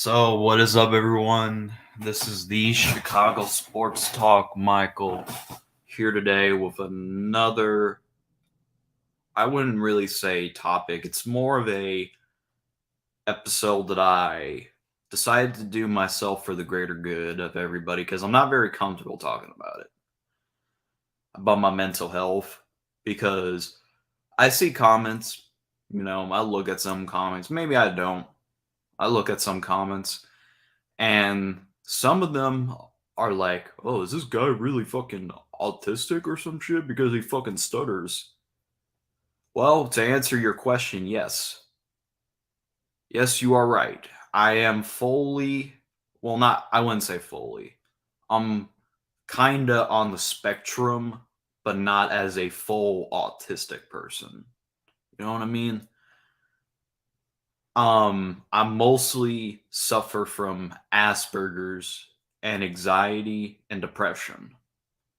So, what is up, everyone? This is the Chicago Sports Talk. Michael here today with another. I wouldn't really say topic. It's more of a episode that I decided to do myself for the greater good of everybody because I'm not very comfortable talking about my mental health because I see comments. I look at some comments. Maybe I don't. I look at some comments and some of them are like, "Oh, is this guy really fucking autistic or some shit because he fucking stutters?" Well, to answer your question, yes. Yes, you are right. I am fully, well, not, I wouldn't say fully. I'm kinda on the spectrum, but not as a full autistic person. You know what I mean? I mostly suffer from Asperger's and anxiety and depression.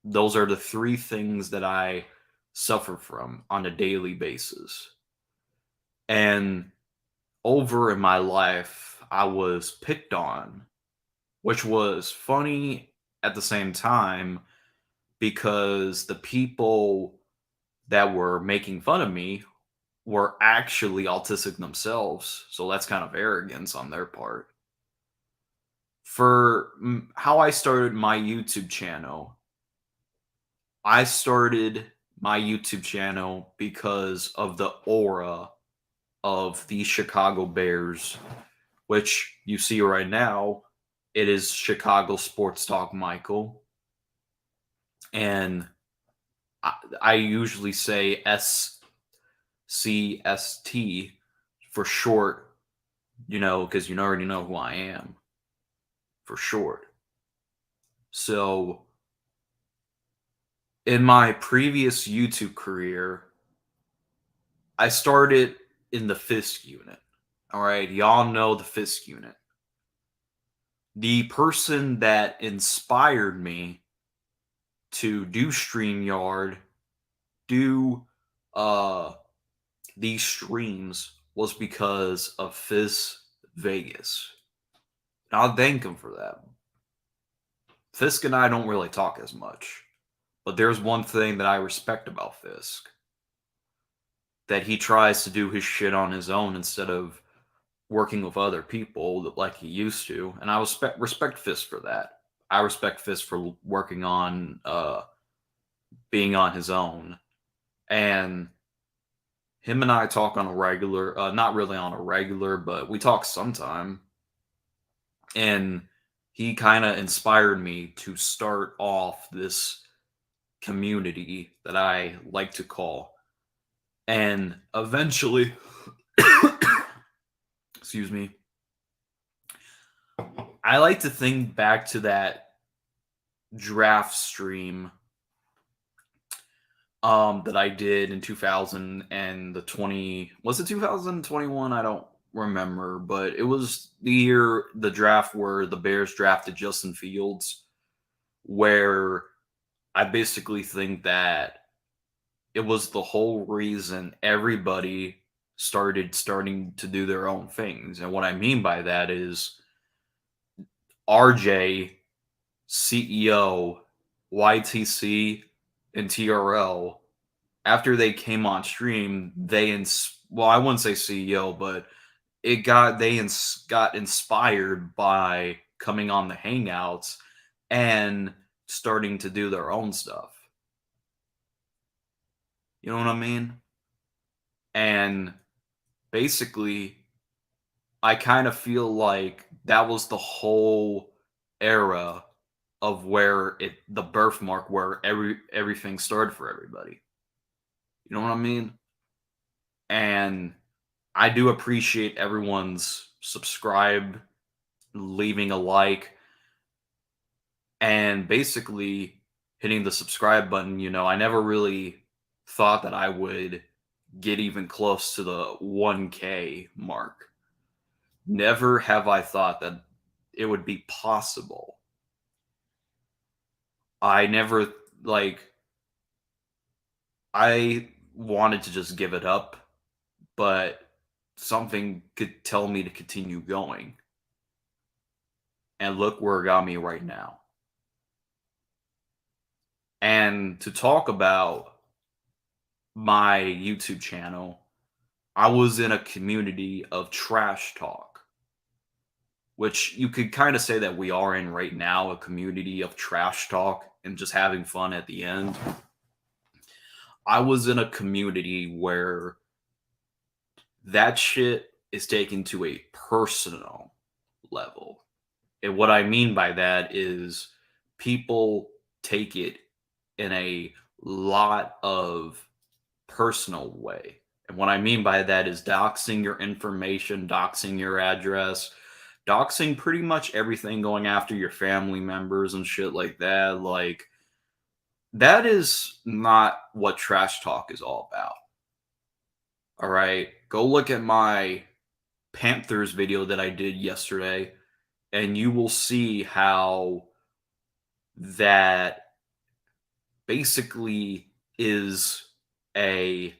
Those are the three things that I suffer from on a daily basis. And over in my life, I was picked on, which was funny at the same time because the people that were making fun of me were actually autistic themselves. So that's kind of arrogance on their part. For how I started my YouTube channel, I started my YouTube channel because of the aura of the Chicago Bears, which you see right now. It is Chicago Sports Talk Michael. And I usually say SCST for short, because you already know who I am for short. So in my previous YouTube career, I started in the Fisk unit. All right, y'all know the Fisk unit. The person that inspired me to do StreamYard, do uh these streams was because of Fizz Vegas. And I'll thank him for that. Fisk and I don't really talk as much, but there's one thing that I respect about Fisk, that he tries to do his shit on his own instead of working with other people like he used to, and I respect Fisk for that. I respect Fisk for working on being on his own, and him and I talk on a regular, not really on a regular, but we talk sometime, and he kind of inspired me to start off this community that I like to call, and eventually, excuse me, I like to think back to that draft stream that I did in 2000 and the 20, was it 2021? I don't remember, but it was the year the draft where the Bears drafted Justin Fields, where I basically think that it was the whole reason everybody starting to do their own things. And what I mean by that is RJ, CEO, YTC, and TRL, after they came on stream, well, I wouldn't say CEO, but got inspired by coming on the Hangouts and starting to do their own stuff. You know what I mean? And basically, I kind of feel like that was the whole era of where the birthmark where everything started for everybody. You know what I mean? And I do appreciate everyone's subscribe, leaving a like, and basically hitting the subscribe button. I never really thought that I would get even close to the 1K mark. Never have I thought that it would be possible. I never, like, I wanted to just give it up, but something could tell me to continue going. and look where it got me right now. And to talk about my YouTube channel, I was in a community of trash talk, which you could kind of say that we are in right now, a community of trash talk and just having fun at the end. I was in a community where that shit is taken to a personal level. And what I mean by that is people take it in a lot of personal way. And what I mean by that is doxing your information, doxing your address, doxing pretty much everything, going after your family members and shit like that. Like, that is not what trash talk is all about. All right. Go look at my Panthers video that I did yesterday, and you will see how that basically is a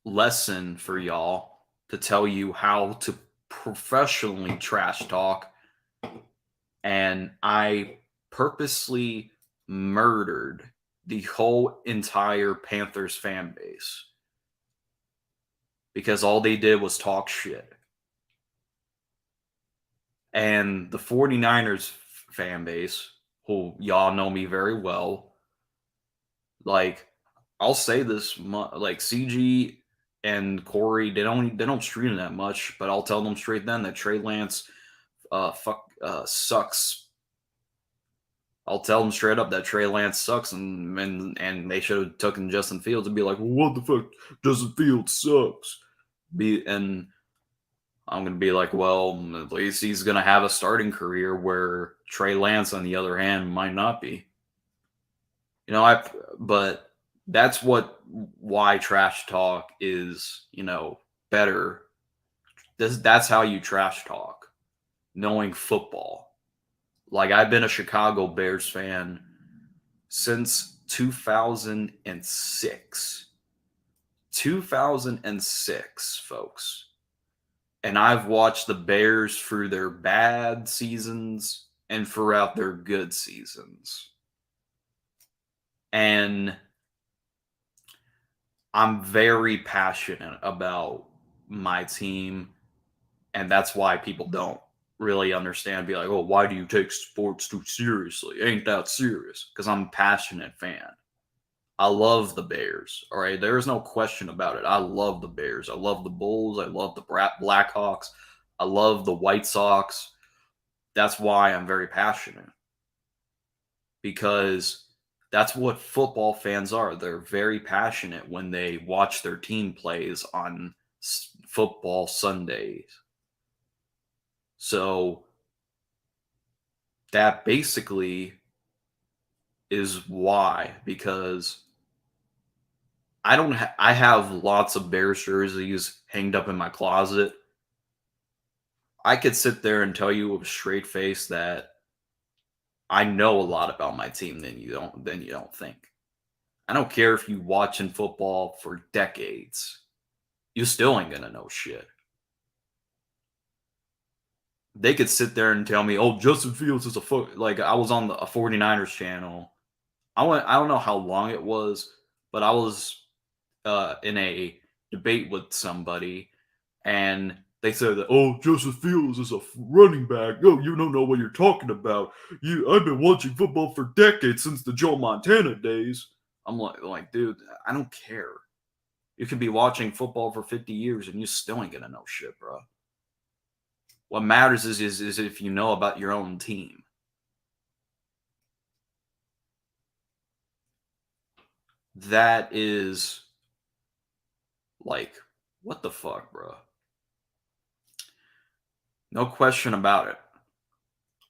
lesson for y'all to tell you how to professionally trash talk. And I purposely murdered the whole entire Panthers fan base because all they did was talk shit. And the 49ers fan base, who y'all know me very well, like, I'll say this, like, CG and Corey, they don't stream that much, but I'll tell them straight then that Trey Lance sucks. I'll tell them straight up that Trey Lance sucks, and they should have taken Justin Fields and be like, well, what the fuck, Justin Fields sucks. And I'm gonna be like, well, at least he's gonna have a starting career where Trey Lance, on the other hand, might not be. But that's why trash talk is, better. That's how you trash talk, knowing football. Like, I've been a Chicago Bears fan since 2006. 2006, folks. And I've watched the Bears through their bad seasons and throughout their good seasons. And I'm very passionate about my team. And that's why people don't really understand. Be like, oh, why do you take sports too seriously? Ain't that serious? Because I'm a passionate fan. I love the Bears. All right. There is no question about it. I love the Bears. I love the Bulls. I love the Blackhawks. I love the White Sox. That's why I'm very passionate. Because that's what football fans are. They're very passionate when they watch their team plays on football Sundays. So that basically is why, because I have lots of Bears jerseys hanged up in my closet. I could sit there and tell you with a straight face that I know a lot about my team than you don't think. I don't care if you watching football for decades. You still ain't gonna know shit. They could sit there and tell me, "Oh, Justin Fields is like, I was on a 49ers channel. I don't know how long it was, but I was in a debate with somebody, and they said that, oh, Justin Fields is a running back. Oh, you don't know what you're talking about. I've been watching football for decades, since the Joe Montana days. I'm like, dude, I don't care. You could be watching football for 50 years and you still ain't gonna know shit, bro. What matters is if you know about your own team. That is, like, what the fuck, bro? No question about it.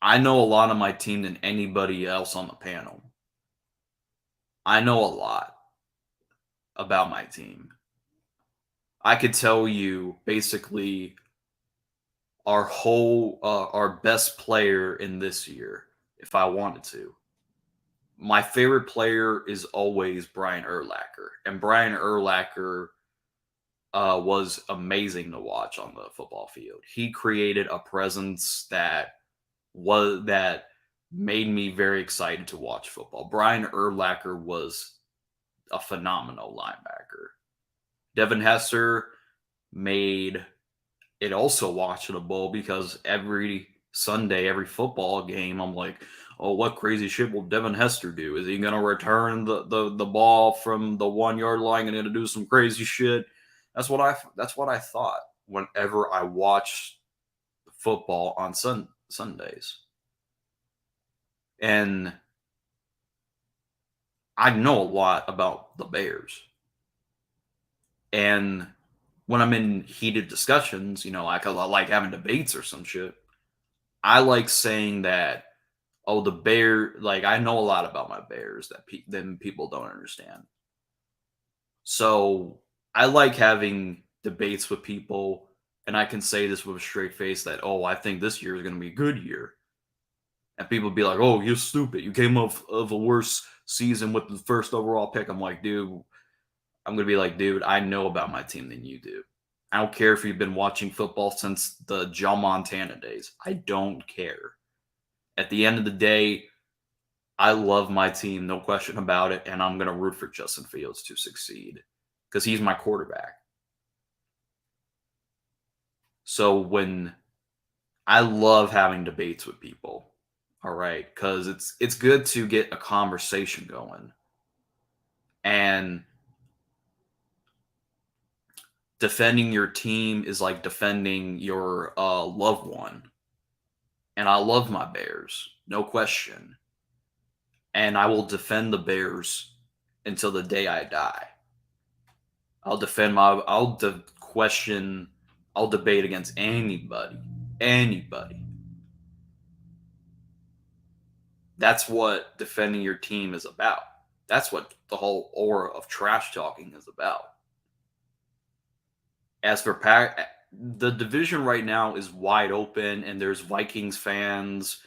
I know a lot of my team than anybody else on the panel. I know a lot about my team. I could tell you basically our best player in this year if I wanted to. My favorite player is always Brian Urlacher, and Brian Urlacher was amazing to watch on the football field. He created a presence that that made me very excited to watch football. Brian Urlacher was a phenomenal linebacker. Devin Hester made it also watchable because every Sunday, every football game, I'm like, oh, what crazy shit will Devin Hester do? Is he going to return the ball from the 1 yard line and going to do some crazy shit? That's what I thought whenever I watched football on Sundays. And I know a lot about the Bears. And when I'm in heated discussions, like I like having debates or some shit, I like saying that, oh, the Bear, like I know a lot about my Bears that then people don't understand. So I like having debates with people, and I can say this with a straight face that, oh, I think this year is going to be a good year. And people be like, oh, you're stupid. You came off of a worse season with the first overall pick. I'm like, dude, I'm going to be like, dude, I know about my team than you do. I don't care if you've been watching football since the Joe Montana days. I don't care. At the end of the day, I love my team, no question about it, and I'm going to root for Justin Fields to succeed because he's my quarterback. So when I love having debates with people, all right, because it's good to get a conversation going, and defending your team is like defending your loved one. And I love my Bears, no question. And I will defend the Bears until the day I die. I'll defend I'll debate against anybody. Anybody. That's what defending your team is about. That's what the whole aura of trash talking is about. As for the division right now is wide open, and there's Vikings fans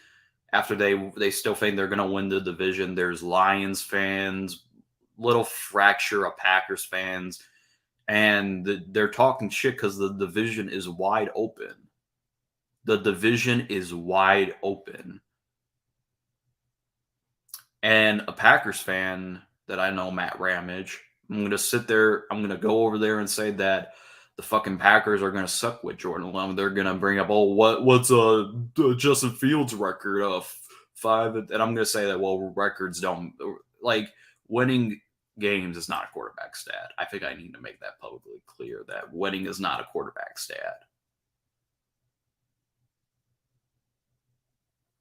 after they still think they're going to win the division. There's Lions fans, little fracture of Packers fans, and they're talking shit because the division is wide open. The division is wide open. And a Packers fan that I know, Matt Ramage, I'm going to sit there, I'm going to go over there and say that the fucking Packers are going to suck with Jordan Love. They're going to bring up, oh, what's Justin Fields' record of 5? And I'm going to say that, well, records don't, like, winning games is not a quarterback stat. I think I need to make that publicly clear that winning is not a quarterback stat.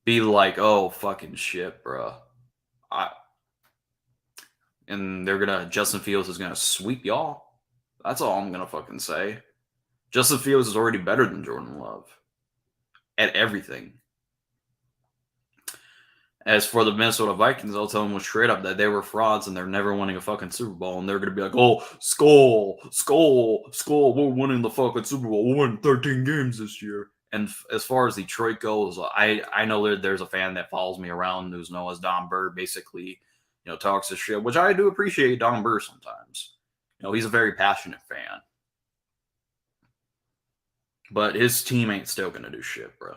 Be like, oh, fucking shit, bro. And Justin Fields is gonna sweep y'all. That's all I'm gonna fucking say. Justin Fields is already better than Jordan Love at everything. As for the Minnesota Vikings, I'll tell them straight up that they were frauds and they're never winning a fucking Super Bowl. And they're going to be like, oh, skull, we're winning the fucking Super Bowl. We're winning 13 games this year. And as far as Detroit goes, I know there's a fan that follows me around who's known as Don Bird, basically, talks his shit, which I do appreciate Don Bird sometimes. He's a very passionate fan. But his team ain't still going to do shit, bro.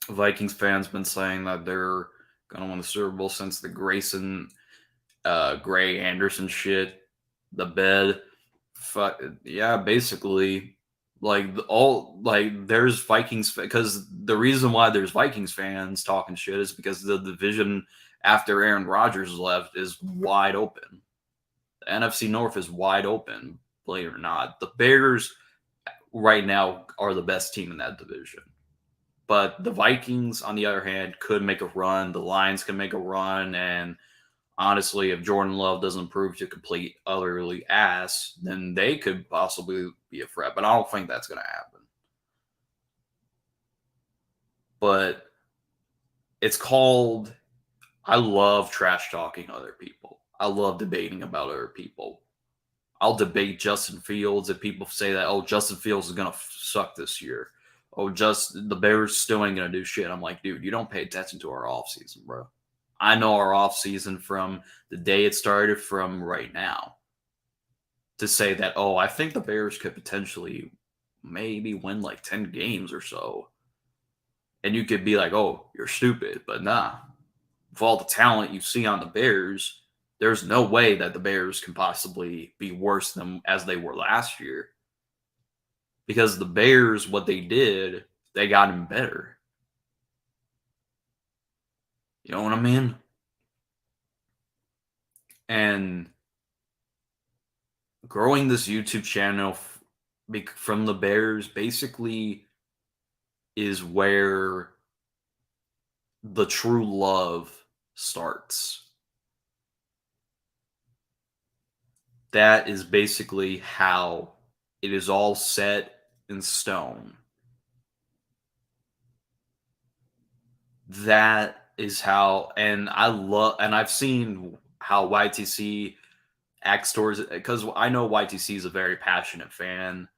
Vikings fans been saying that they're gonna win the Super Bowl since the Grayson, Gray Anderson shit, the bed. Fuck yeah, basically, there's Vikings because the reason why there's Vikings fans talking shit is because the division after Aaron Rodgers left is wide open. The NFC North is wide open, believe it or not. The Bears right now are the best team in that division. But the Vikings, on the other hand, could make a run. The Lions can make a run. And honestly, if Jordan Love doesn't prove to complete utterly ass, then they could possibly be a threat. But I don't think that's going to happen. But it's called, I love trash talking other people. I love debating about other people. I'll debate Justin Fields if people say that, oh, Justin Fields is going to suck this year. Oh, the Bears still ain't going to do shit. I'm like, dude, you don't pay attention to our offseason, bro. I know our offseason from the day it started from right now. To say that, oh, I think the Bears could potentially maybe win like 10 games or so. And you could be like, oh, you're stupid. But nah, with all the talent you see on the Bears, there's no way that the Bears can possibly be worse than as they were last year. Because the Bears, what they did, they got him better. You know what I mean? And growing this YouTube channel from the Bears basically is where the true love starts. That is basically how it is all set in stone. That is how, and I've seen how YTC acts towards it because I know YTC is a very passionate fan.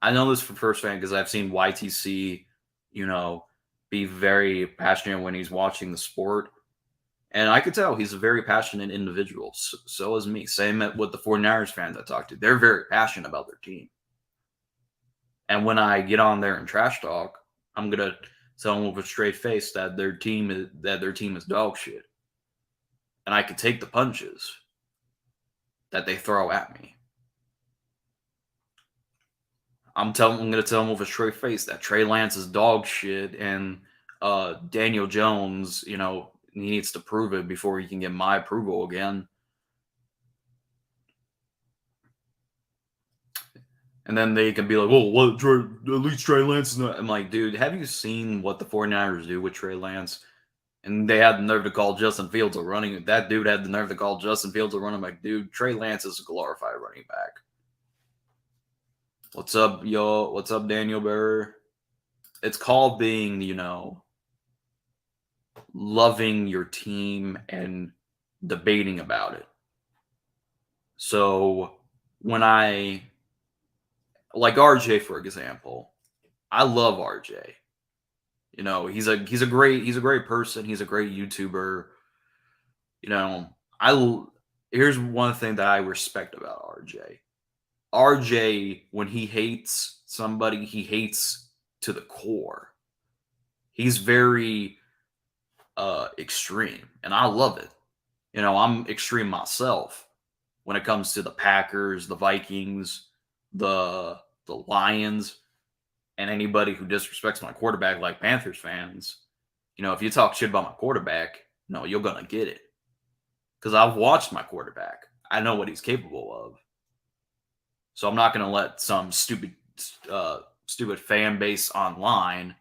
I know this from first fan because I've seen YTC, you know, be very passionate when he's watching the sport. And I could tell he's a very passionate individual. So is me. Same with the 49ers fans I talked to. They're very passionate about their team. And when I get on there and trash talk, I'm gonna tell them with a straight face that their team is dog shit. And I could take the punches that they throw at me. I'm gonna tell them with a straight face that Trey Lance is dog shit and Daniel Jones, he needs to prove it before he can get my approval again. And then they can be like, "Well, at least Trey Lance is not." I'm like, dude, have you seen what the 49ers do with Trey Lance? And they had the nerve to call Justin Fields a running. That dude had the nerve to call Justin Fields a running back. Dude, Trey Lance is a glorified running back. What's up, yo? What's up, Daniel Burr? It's called being, loving your team and debating about it. So when like RJ, for example, I love RJ. He's a great person. He's a great YouTuber. You know, I here's one thing that I respect about RJ. RJ, when he hates somebody, he hates to the core. He's very extreme, and I love it. I'm extreme myself when it comes to the Packers, the Vikings, the Lions, and anybody who disrespects my quarterback, like Panthers fans. If you talk shit about my quarterback, no, you're gonna get it because I've watched my quarterback. I know what he's capable of. So I'm not gonna let some stupid fan base online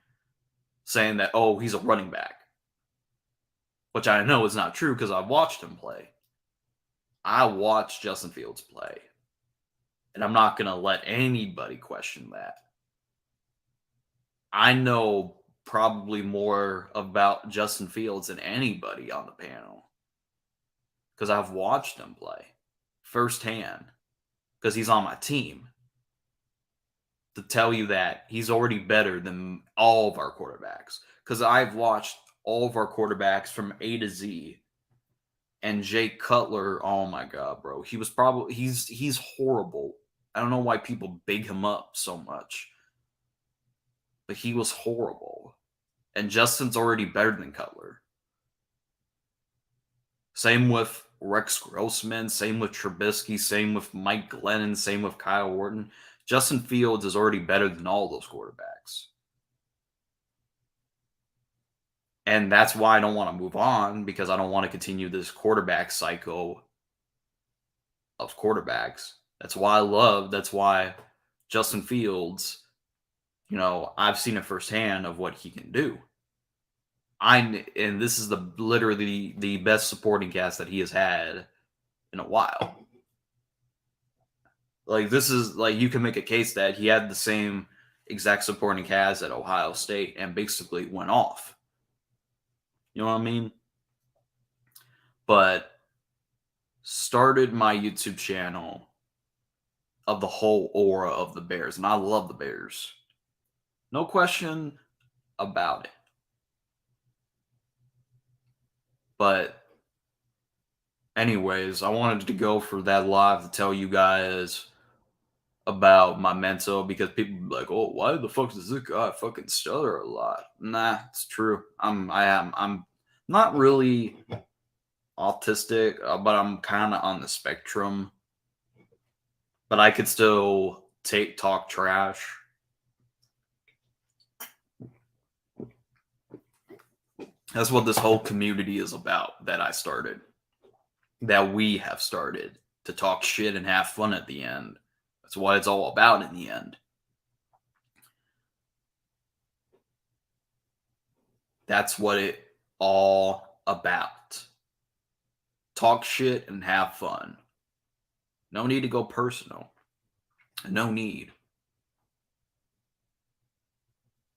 saying that, oh, he's a running back, which I know is not true because I've watched him play. I watched Justin Fields play, and I'm not gonna let anybody question that. I know probably more about Justin Fields than anybody on the panel because I've watched him play firsthand because he's on my team. To tell you that he's already better than all of our quarterbacks because I've watched all of our quarterbacks from A to Z. And Jay Cutler, oh my god, bro, he's horrible. I don't know why people big him up so much, but he was horrible. And Justin's already better than Cutler. Same with Rex Grossman, same with Trubisky, same with Mike Glennon, same with Kyle Orton. Justin Fields is already better than all those quarterbacks. And that's why I don't want to move on because I don't want to continue this quarterback cycle of quarterbacks. That's why Justin Fields, I've seen it firsthand of what he can do. And this is literally the best supporting cast that he has had in a while. Like this is like you can make a case that he had the same exact supporting cast at Ohio State and basically went off. You know what I mean? But started my YouTube channel of the whole aura of the Bears, and I love the Bears. No question about it. But anyways, I wanted to go for that live to tell you guys about my mental because people be like, "Oh, why the fuck does this guy fucking stutter a lot?" Nah, it's true. I'm not really autistic, but I'm kind of on the spectrum. But I could still talk trash. That's what this whole community is about that I started, that we have started to talk shit and have fun at the end. That's what it's all about in the end. That's what it all about. Talk shit and have fun. No need to go personal. No need.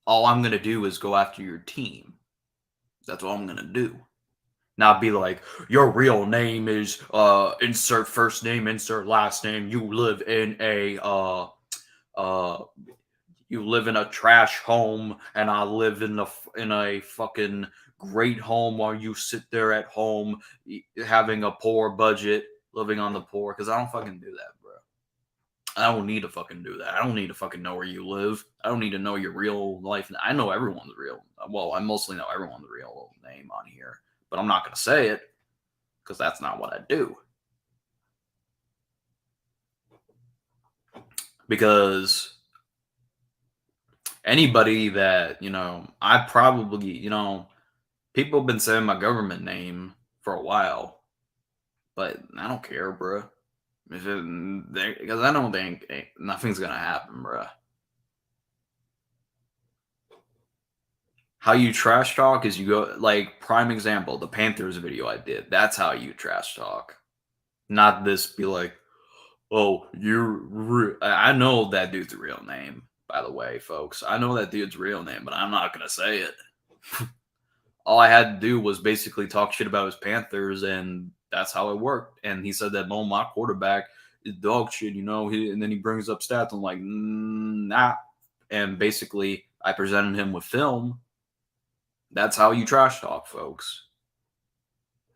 All I'm going to do is go after your team. That's what I'm going to do. Not be like, your real name is insert first name, insert last name. Uh you live in a trash home and I live in a fucking great home while you sit there at home having a poor budget, living on the poor, cuz I don't fucking do that, bro. I don't need to fucking do that. I don't need to fucking know where you live. I don't need to know your real life. I know everyone's real. Well, I mostly know everyone's real name on here, but I'm not going to say it because that's not what I do. Because anybody that, I probably, people have been saying my government name for a while, but I don't care, bro. Because I don't think nothing's going to happen, bro. How you trash talk is you go, like, prime example, the Panthers video I did. That's how you trash talk. Not this be like, oh, I know that dude's real name, by the way, folks. I know that dude's real name, but I'm not going to say it. All I had to do was basically talk shit about his Panthers, and that's how it worked. And he said that, my quarterback is dog shit, and then he brings up stats. I'm like, nah. And basically, I presented him with film. That's how you trash talk, folks.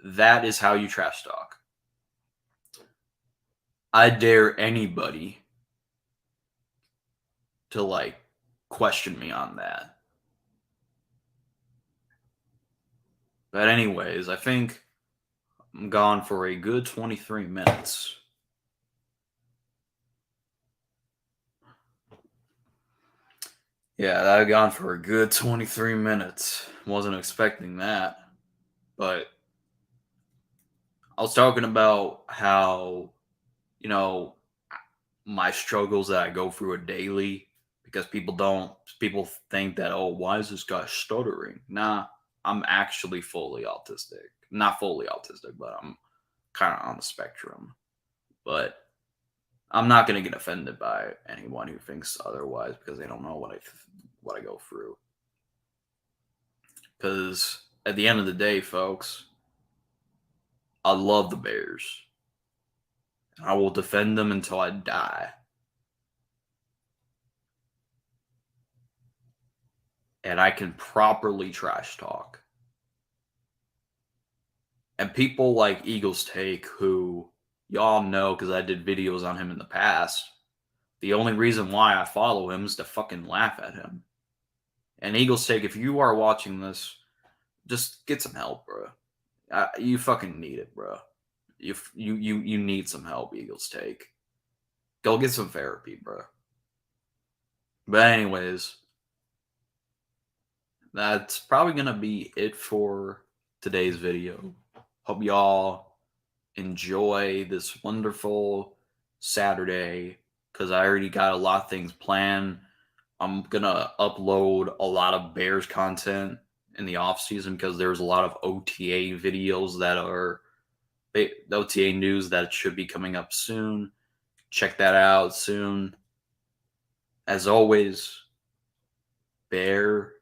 That is how you trash talk. I dare anybody to, like, question me on that. But anyways, I think I'm gone for a good 23 minutes. Yeah, I've gone for a good 23 minutes. Wasn't expecting that. But I was talking about how, you know, my struggles that I go through a daily because people think that, oh, why is this guy stuttering? Nah, I'm actually fully autistic. Not fully autistic, but I'm kind of on the spectrum. But I'm not going to get offended by anyone who thinks otherwise because they don't know what I go through. Because at the end of the day, folks, I love the Bears. I will defend them until I die. And I can properly trash talk. And people like Eagles Take, who y'all know because I did videos on him in the past, the only reason why I follow him is to fucking laugh at him. And Eagles Take, if you are watching this, just get some help, bro. You fucking need it, bro. You need some help, Eagles Take. Go get some therapy, bro. But anyways, that's probably gonna be it for today's video. Hope y'all enjoy this wonderful Saturday because I already got a lot of things planned. I'm gonna upload a lot of Bears content in the off season because there's a lot of OTA videos that are the OTA news that should be coming up soon. Check that out soon. As always, Bear